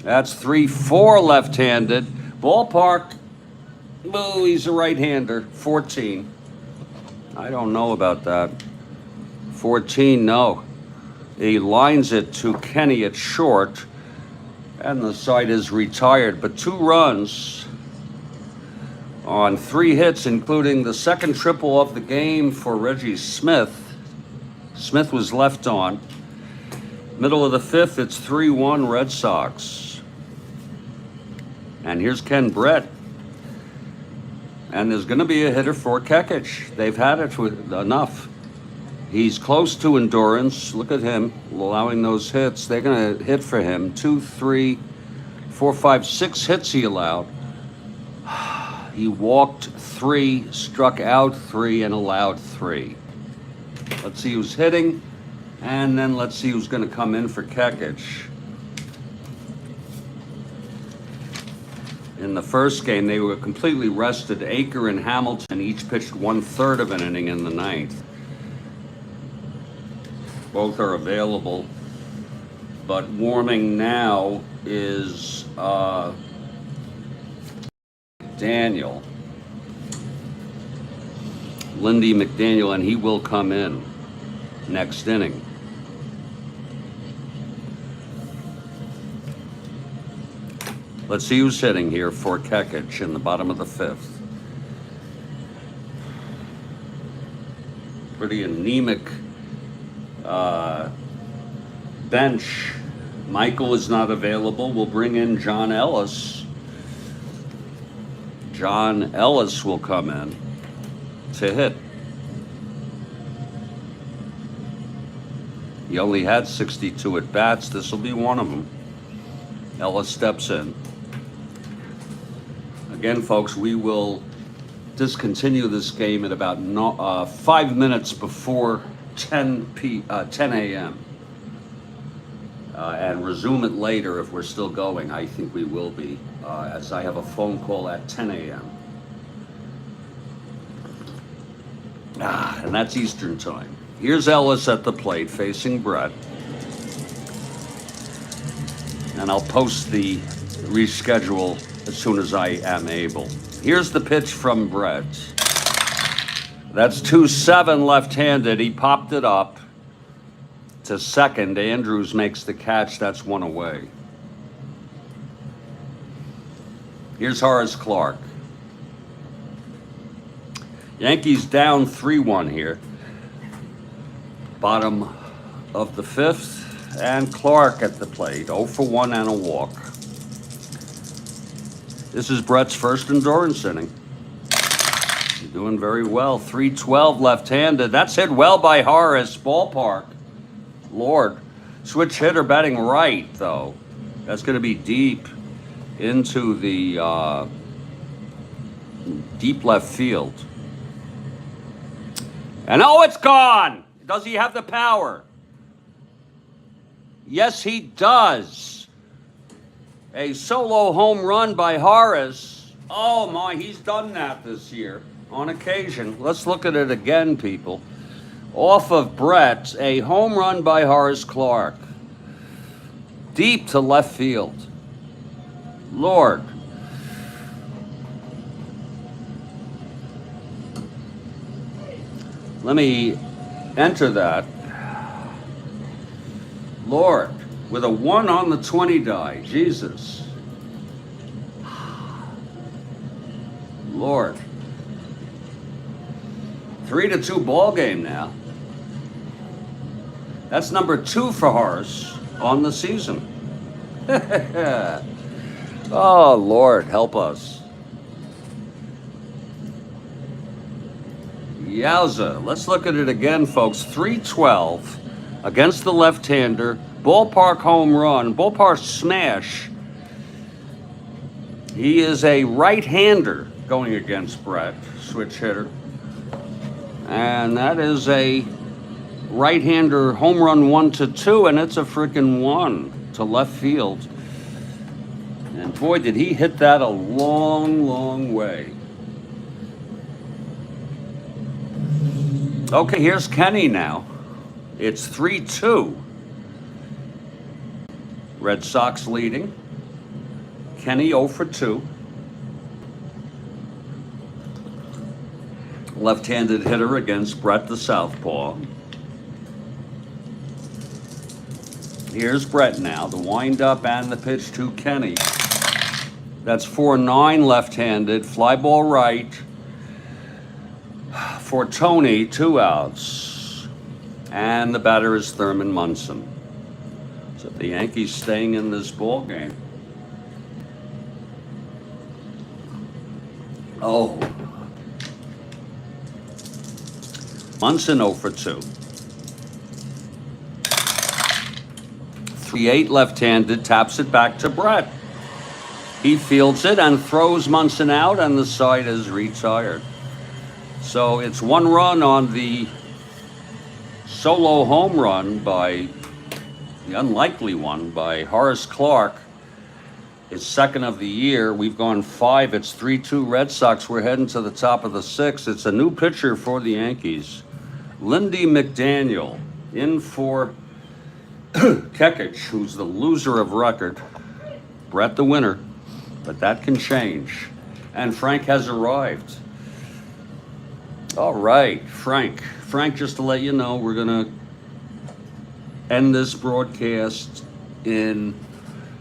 B: That's 3-4 left-handed. Ballpark. Oh, he's a right-hander. 14. I don't know about that. 14, no. He lines it to Kenny at short. And the side is retired. But 2 runs on 3 hits, including the second triple of the game for Reggie Smith. Smith was left on. Middle of the 5th, it's 3-1 Red Sox. And here's Ken Brett. And there's going to be a hitter for Kekich. They've had it with enough. He's close to endurance. Look at him allowing those hits. They're going to hit for him. 2, 3, 4, 5, 6 hits he allowed. He walked 3, struck out 3, and allowed 3. Let's see who's hitting. And then let's see who's going to come in for Kekich. In the first game, they were completely rested. Aker and Hamilton each pitched 1/3 of an inning in the 9th. Both are available. But warming now is McDaniel. Lindy McDaniel, and he will come in next inning. Let's see who's hitting here for Kekich in the bottom of the 5th. Pretty anemic bench. Michael is not available. We'll bring in John Ellis. John Ellis will come in to hit. He only had 62 at bats. This will be one of them. Ellis steps in. Again, folks, we will discontinue this game at about 5 minutes before 10 a.m. And resume it later if we're still going. I think we will be, as I have a phone call at 10 a.m. And that's Eastern time. Here's Ellis at the plate facing Brett. And I'll post the reschedule as soon as I am able. Here's the pitch from Brett. That's 2-7 left-handed. He popped it up to second. Andrews makes the catch. That's one away. Here's Horace Clarke. Yankees down 3-1 here. Bottom of the fifth. And Clarke at the plate. 0 for 1 and a walk. This is Brett's first endurance inning. You're doing very well. 3-12 left-handed. That's hit well by Horace. Ballpark. Lord. Switch hitter batting right, though. That's going to be deep into the deep left field. And oh, it's gone! Does he have the power? Yes, he does. A solo home run by Horace. Oh my, he's done that this year on occasion. Let's look at it again, people. Off of Brett, a home run by Horace Clarke. Deep to left field. Lord. Let me enter that. Lord, with a 1 on the 20 die. Jesus. Lord. 3-2 ball game now. That's number 2 for Horace on the season. Oh, Lord, help us. Yowza. Let's look at it again, folks. 3-12 against the left-hander. Ballpark home run. Ballpark smash. He is a right-hander going against Brett, switch hitter. And that is a right-hander home run 1-2, and it's a freaking 1 to left field. And boy, did he hit that a long, long way. Okay, here's Kenny now. It's 3-2. Red Sox leading. Kenny 0 for 2. Left-handed hitter against Brett the southpaw. Here's Brett now, the wind-up and the pitch to Kenny. That's 4-9 left-handed, fly ball right. For Tony, 2 outs. And the batter is Thurman Munson. So the Yankees staying in this ball game. Oh. Munson 0 for 2. 3-8 left-handed, taps it back to Brett. He fields it and throws Munson out, and the side is retired. So it's 1 run on the solo home run by, the unlikely one, by Horace Clarke. His second of the year. We've gone 5. It's 3-2 Red Sox. We're heading to the top of the 6th. It's a new pitcher for the Yankees. Lindy McDaniel in for Kekich, who's the loser of record. Brett the winner, but that can change. And Frank has arrived. All right, Frank. Frank, just to let you know, we're going to end this broadcast in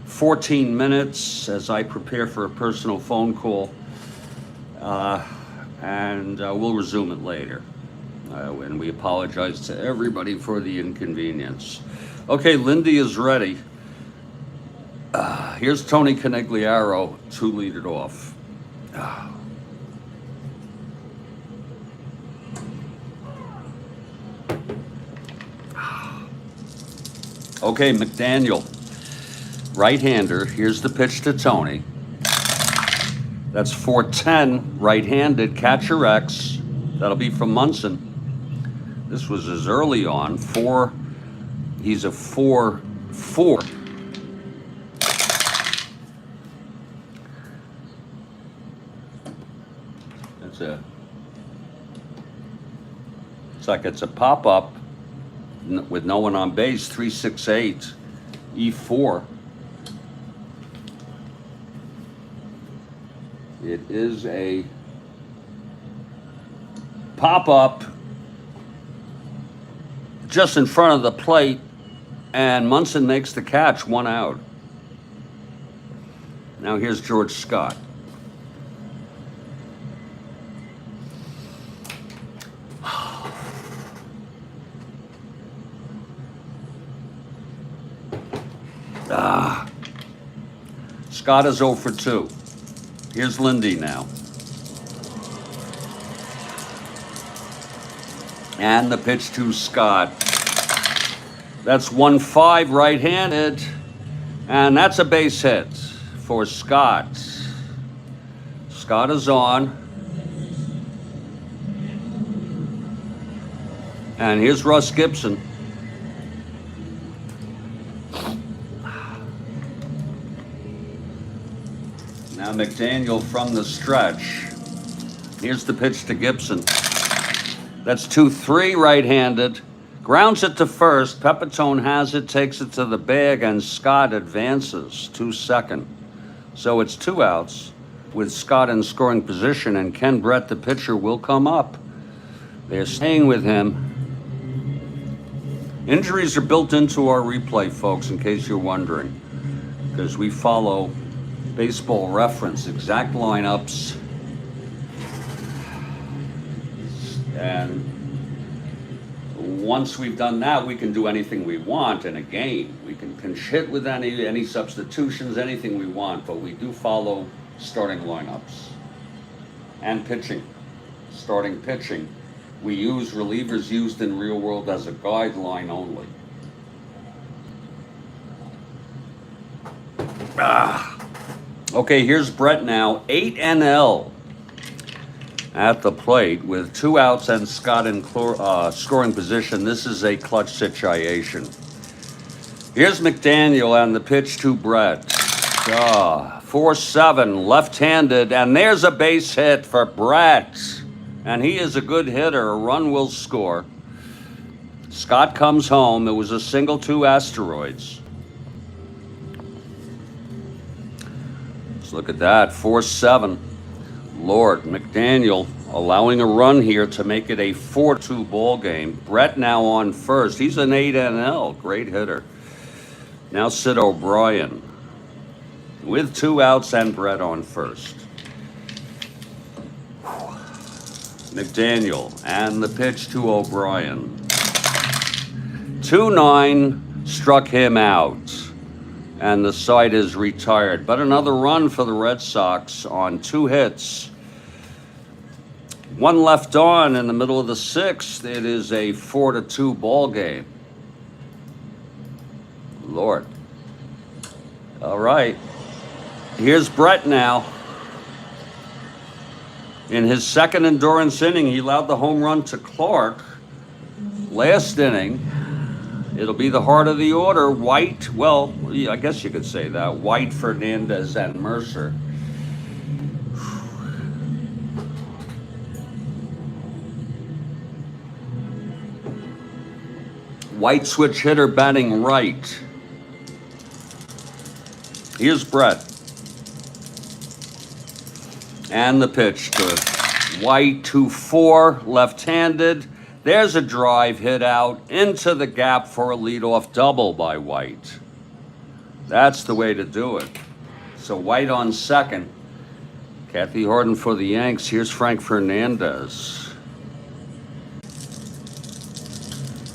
B: 14 minutes as I prepare for a personal phone call. And we'll resume it later. And we apologize to everybody for the inconvenience. Okay, Lindy is ready. Here's Tony Conigliaro to lead it off. Okay, McDaniel, right-hander. Here's the pitch to Tony. That's 4-10, right-handed, catcher X. That'll be from Munson. This was as early on. He's a 4-4. It's like it's a pop-up with no one on base. 3-6-8, E4. It is a pop up just in front of the plate, and Munson makes the catch, 1 out. Now here's George Scott. Scott is 0 for 2. Here's Lindy now. And the pitch to Scott. That's 1-5 right-handed. And that's a base hit for Scott. Scott is on. And here's Russ Gibson. Now McDaniel from the stretch. Here's the pitch to Gibson. That's 2-3 right-handed. Grounds it to first. Pepitone has it, takes it to the bag, and Scott advances to second. So it's 2 outs with Scott in scoring position, and Ken Brett, the pitcher, will come up. They're staying with him. Injuries are built into our replay, folks, in case you're wondering, because we follow Baseball Reference, exact lineups, and once we've done that, we can do anything we want in a game. We can pinch hit with any substitutions, anything we want, but we do follow starting lineups and pitching. Starting pitching, we use relievers used in real world as a guideline only. Okay, here's Brett now, 8 NL at the plate with 2 outs and Scott in scoring position. This is a clutch situation. Here's McDaniel and the pitch to Brett. 4-7, left-handed, and there's a base hit for Brett. And he is a good hitter. A run will score. Scott comes home. It was a single, 2 asteroids. Let's look at that, 4-7. Lord, McDaniel allowing a run here to make it a 4-2 ball game. Brett now on first. He's an 8 NL, great hitter. Now Sid O'Brien with 2 outs and Brett on first. McDaniel and the pitch to O'Brien. 2-9 struck him out, and the side is retired. But another run for the Red Sox on 2 hits. 1 left on in the middle of the 6th. It is a 4-2 ball game. Lord. All right. Here's Brett now. In his second endurance inning, he allowed the home run to Clark. Last inning, it'll be the heart of the order. White, well, I guess you could say that. White, Fernandez, and Mercer. White switch hitter batting right. Here's Brett. And the pitch to White, 2-4, left-handed. There's a drive hit out into the gap for a leadoff double by White. That's the way to do it. So White on second. Kathy Harden for the Yanks. Here's Frank Fernandez.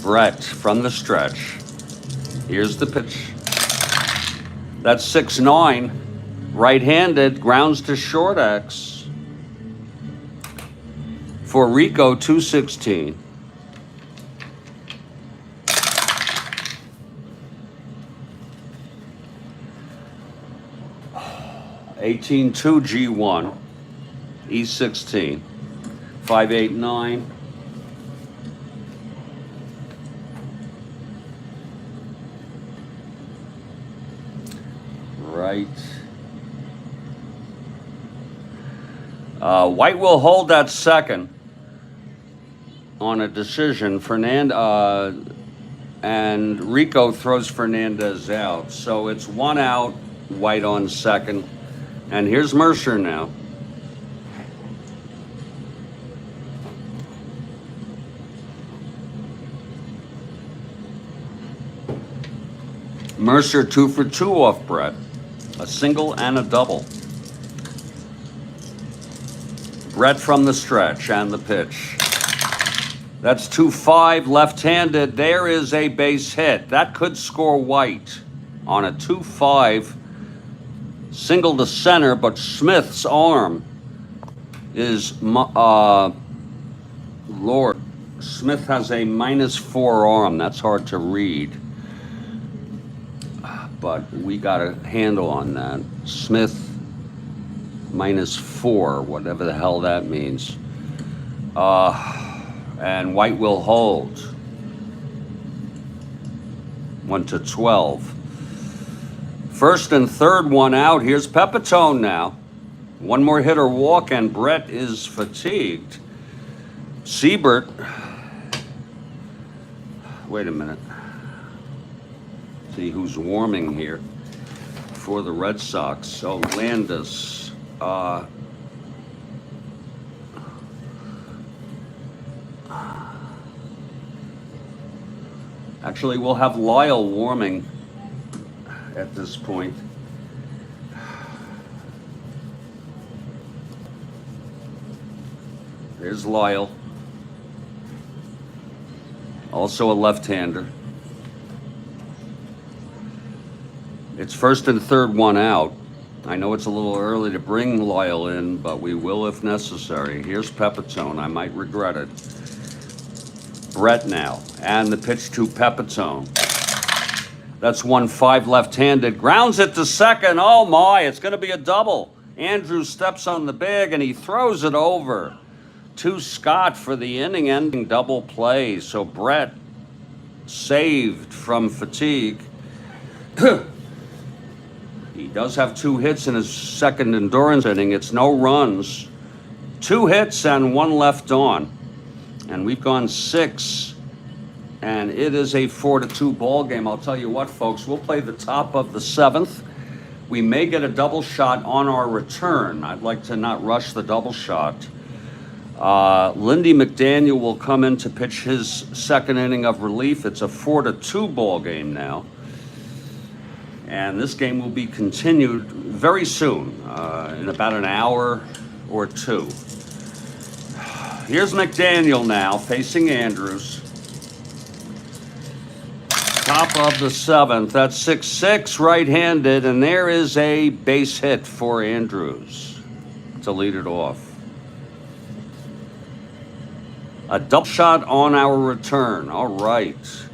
B: Brett from the stretch. Here's the pitch. That's 6-9. Right-handed, grounds to short X. For Rico, 2-16. $18-2 G1, E16, 5-8-9. Right. White will hold that second on a decision. And Rico throws Fernandez out. So it's 1 out, White on second. And here's Mercer now. Mercer 2 for 2 off Brett. A single and a double. Brett from the stretch and the pitch. That's 2-5 left-handed. There is a base hit. That could score White on a 2-5 single to center, but Smith's arm is, Lord, Smith has a -4 arm. That's hard to read, but we got a handle on that. Smith -4, whatever the hell that means. And White will hold. 1-12. First and third, one out. Here's Pepitone now. One more hit or walk, and Brett is fatigued. Siebert. Wait a minute. See who's warming here for the Red Sox. So Landis. Actually, we'll have Lyle warming at this point. There's Lyle. Also a left-hander. It's first and third, one out. I know it's a little early to bring Lyle in, but we will if necessary. Here's Pepitone. I might regret it. Brett now, and the pitch to Pepitone. That's 1-5 left-handed. Grounds it to second. Oh my, it's going to be a double. Andrews steps on the big and he throws it over to Scott for the inning-ending double play. So Brett saved from fatigue. He does have 2 hits in his second endurance inning. It's no runs. 2 hits and 1 left on. And we've gone 6, and it is a 4-2 ball game. I'll tell you what, folks, we'll play the top of the 7th. We may get a double shot on our return. I'd like to not rush the double shot. Lindy McDaniel will come in to pitch his second inning of relief. It's a 4-2 ball game now. And this game will be continued very soon, in about an hour or 2. Here's McDaniel now, facing Andrews. Top of the 7th. That's 6-6, right-handed, and there is a base hit for Andrews to lead it off. A double shot on our return. All right.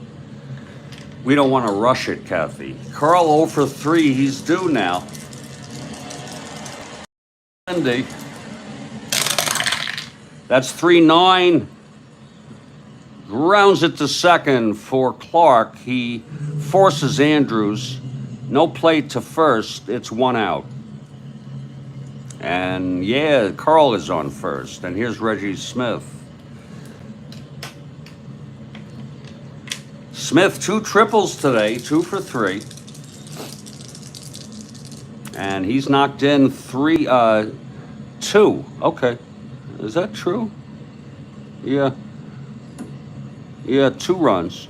B: We don't want to rush it, Kathy. Karl 0 for 3. He's due now. Lindy. That's 3-9. Grounds it to second for Clark. He forces Andrews. No play to first. It's 1 out. And yeah, Karl is on first. And here's Reggie Smith. Smith, 2 triples today, 2 for 3. And he's knocked in 2. Okay. Is that true? Yeah. Yeah, 2 runs.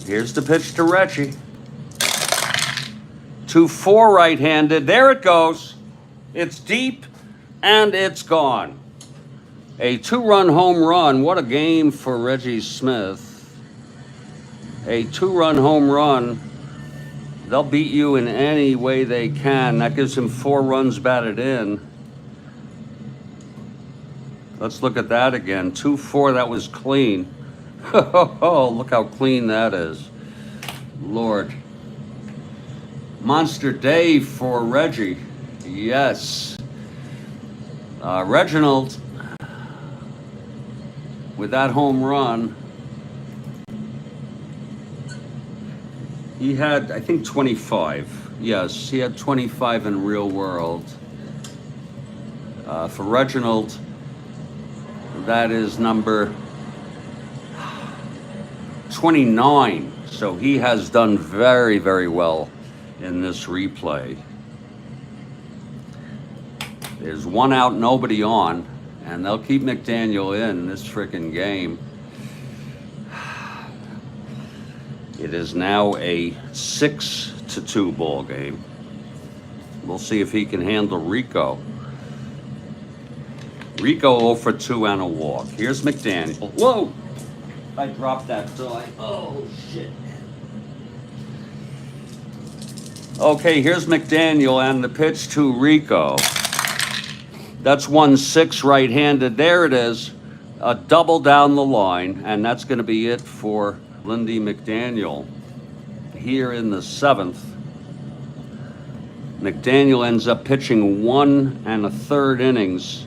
B: Here's the pitch to Reggie. 2-4 right-handed. There it goes. It's deep, and it's gone. A 2-run home run. What a game for Reggie Smith. A 2-run home run. They'll beat you in any way they can. That gives him 4 runs batted in. Let's look at that again. 2-4, that was clean. Oh, look how clean that is. Lord. Monster day for Reggie. Yes. Reginald, with that home run, he had, I think, 25. Yes, he had 25 in real world. For Reginald, that is number 29. So he has done very, very well in this replay. There's 1 out, nobody on, and they'll keep McDaniel in this frickin' game. It is now a 6-2 ball game. We'll see if he can handle Rico. Rico 0 for 2 and a walk. Here's McDaniel. Whoa! I dropped that, so oh shit. Okay, here's McDaniel and the pitch to Rico. That's 1-6 right-handed. There it is. A double down the line, and that's going to be it for Lindy McDaniel. Here in the 7th, McDaniel ends up pitching 1 1/3 innings.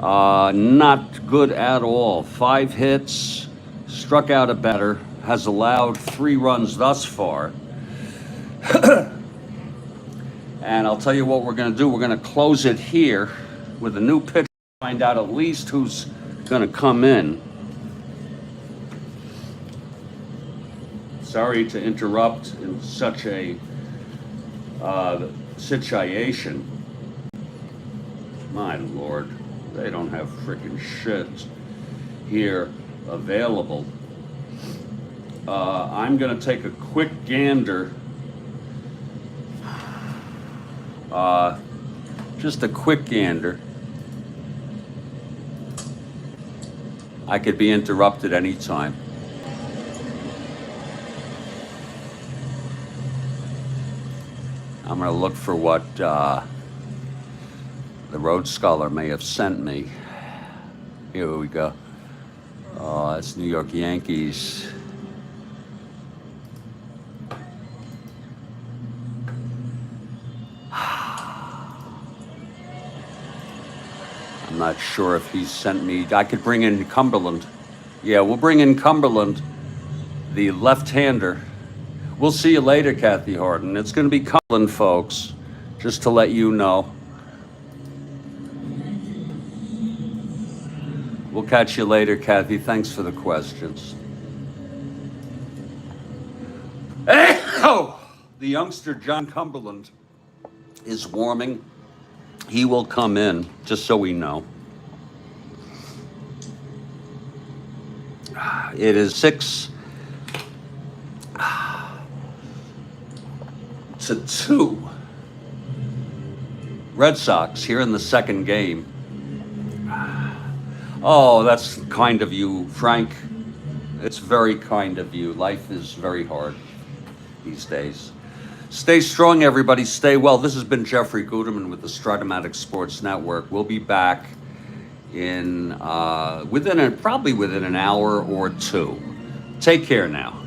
B: Not good at all. 5 hits, struck out a batter, has allowed 3 runs thus far. And I'll tell you what we're going to do. We're going to close it here with a new pitcher. Find out at least who's going to come in. Sorry to interrupt in such a situation. My Lord, they don't have freaking shit here available. I'm going to take a quick gander. Just a quick gander. I could be interrupted anytime. I'm going to look for what the Road Scholar may have sent me. Here we go. Oh, that's New York Yankees. I'm not sure if he sent me. I could bring in Cumberland. Yeah, we'll bring in Cumberland, the left-hander. We'll see you later, Kathy Harden. It's going to be Cumberland, folks, just to let you know. We'll catch you later, Kathy. Thanks for the questions. Oh, the youngster, John Cumberland, is warming. He will come in, just so we know. It is 6-2. Red Sox here in the second game. Oh, that's kind of you, Frank. It's very kind of you. Life is very hard these days. Stay strong, everybody. Stay well. This has been Jeffrey Guterman with the Strat-O-Matic Sports Network. We'll be back in probably within an hour or two. Take care now.